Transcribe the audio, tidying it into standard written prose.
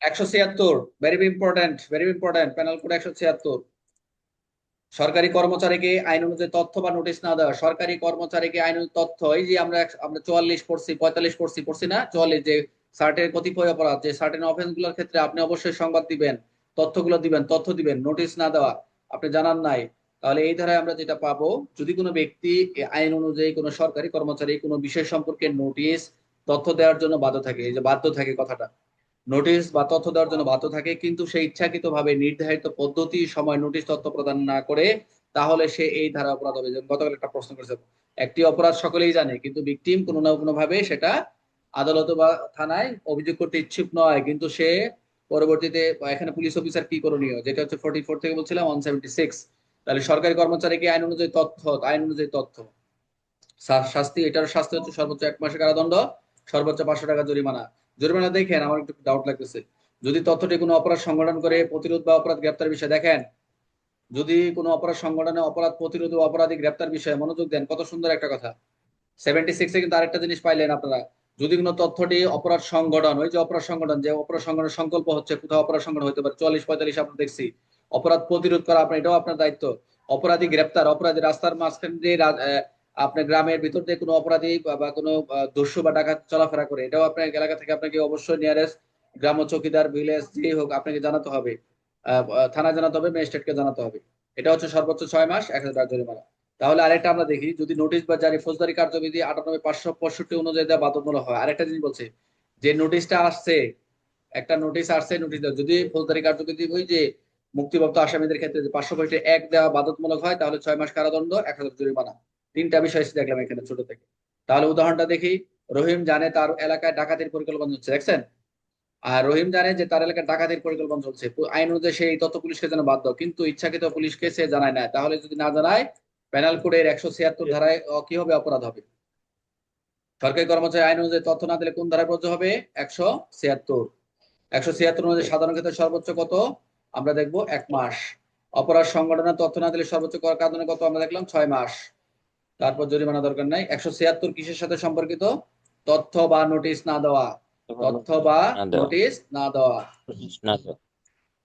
176, very important, penal code 176। সরকারি কর্মচারীকে আইন অনুযায়ী তথ্য বা নোটিশ না দেওয়া। সরকারি কর্মচারীকে আইন অনুযায়ী তথ্য, এই যে আমরা 44 পড়ছি, 45 পড়ছি না, 44, যে সার্টেন কতিপয় অপরাধ, যে সার্টেন অফেন্স গুলোর ক্ষেত্রে আপনি অবশ্যই সংবাদ দিবেন, তথ্য দিবেন, নোটিশ না দেওয়া আপনি জানান নাই, তাহলে এই ধারায় আমরা যেটা পাবো, যদি কোনো ব্যক্তি আইন অনুযায়ী কোনো সরকারি কর্মচারী কোনো বিষয় সম্পর্কে নোটিশ তথ্য দেওয়ার জন্য বাধ্য থাকে, এই যে বাধ্য থাকে কথাটা, নোটিশ বা তথ্য দেওয়ার জন্য বাধ্য থাকে, কিন্তু সে ইচ্ছাকৃতভাবে নির্ধারিত পদ্ধতি সময় নোটিশ তথ্য প্রদান না করে, তাহলে সে এই ধারা অপরাধ হবে। যেমন গতকাল একটা প্রশ্ন করেছে, একটি অপরাধ সকলেই জানে কিন্তু ভিকটিম কোনো না কোনো ভাবে সেটা আদালত বা থানায় অভিযোগ করতে ইচ্ছুক নয়, কিন্তু সে পরবর্তীতে, এখানে পুলিশ অফিসার কি করণীয়, যেটা হচ্ছে 44 থেকে বলছিলাম 176। তাহলে সরকারি কর্মচারীকে আইন অনুযায়ী তথ্য শাস্তি, এটার শাস্তি হচ্ছে সর্বোচ্চ 1 মাসের কারাদণ্ড, সর্বোচ্চ 500 টাকা জরিমানা। জরিমানা দেখেন, আমার একটু ডাউট লাগতেছে। যদি তথ্যটি কোনো অপরাধ সংগঠন করে প্রতিরোধ বা অপরাধ গ্রেপ্তার বিষয়ে, দেখেন, যদি কোনো অপরাধ সংগঠনে অপরাধ প্রতিরোধ ও অপরাধী গ্রেপ্তার বিষয়ে, মনোযোগ দেন, কত সুন্দর একটা কথা। 76-এ কিন্তু আরেকটা জিনিস পাইলেন আপনারা, যদি কোনো তথ্যটি অপরাধ সংগঠন, ওই যে অপরাধ সংগঠন, যে অপরাধ সংগঠনের সংকল্প হচ্ছে কোথাও অপরাধ সংগঠন হতে পারে, 44-45 আমরা দেখছি। অপরাধ প্রতিরোধ করা, আপনার এটাও আপনার দায়িত্ব। অপরাধী গ্রেপ্তার, অপরাধী রাস্তার মাঝখান দিয়ে আপনার গ্রামের ভিতর দিয়ে কোনো অপরাধী বা কোনো দস্যু বা ডাকাত চলাফেরা করে, এটাও আপনার এলাকা থেকে আপনাকে অবশ্যই নিয়ারেস্ট গ্রাম্য চৌকিদার, ভিলেজ যেই হোক আপনাকে জানাতে হবে, থানায় জানাতে হবে, ম্যাজিস্ট্রেটকে জানাতে হবে। এটা হচ্ছে সর্বোচ্চ 6 মাস, 1000 টাকা জরিমানা। তাহলে আরেকটা আমরা দেখি, যদি নোটিশ বা জারি ফৌজদারি কার্যবিধি 98/565 অনুযায়ী দেওয়া বাধ্যতামূলক হয়। আরেকটা জিনিস বলছে, যে নোটিশটা আসছে, একটা নোটিশ আসছে, নোটিশ দেওয়া যদি ফৌজদারি কার্যবিধি, ওই যে মুক্তিপ্রাপ্ত আসামিদের ক্ষেত্রে যে 565 দেওয়া বাধ্যতামূলক হয়, তাহলে 6 মাস কারাদণ্ড, 1000 জরিমানা। তিনটা বিষয় এসে দেখলাম এখানে ছোট থেকে। তাহলে উদাহরণটা দেখি, রহিম জানে তার এলাকায় ডাকাতির পরিকল্পনা হচ্ছে, দেখছেন, আর রহিম জানে যে তার এলাকায় ডাকাতির পরিকল্পনা চলছে, আইন অনুযায়ী সেই তথ্য পুলিশকে যেন বাধ্য, কিন্তু ইচ্ছাকৃত পুলিশকে সে জানায় না, তাহলে যদি না জানায়, পেনাল কোডের 176 ধারায় কি হবে, অপরাধ হবে। সরকারি কর্মচারী আইন অনুযায়ী তথ্য না দিলে কোন ধারায় প্রযোজ্য হবে? 176। 176 অনুযায়ী সাধারণ ক্ষেত্রে সর্বোচ্চ কত আমরা দেখবো? 1 মাস। অপরাধ সংগঠনের তথ্য না দিলে সর্বোচ্চ কারাদণ্ড কত আমরা দেখলাম? 6 মাস। তারপর জরিমানা দরকার নাই। 176 কিসের সাথে সম্পর্কিত? তথ্য বা নোটিশ না দেওয়া। তথ্য বা না দেওয়া, নোটিশ না দেওয়া। না দেওয়া।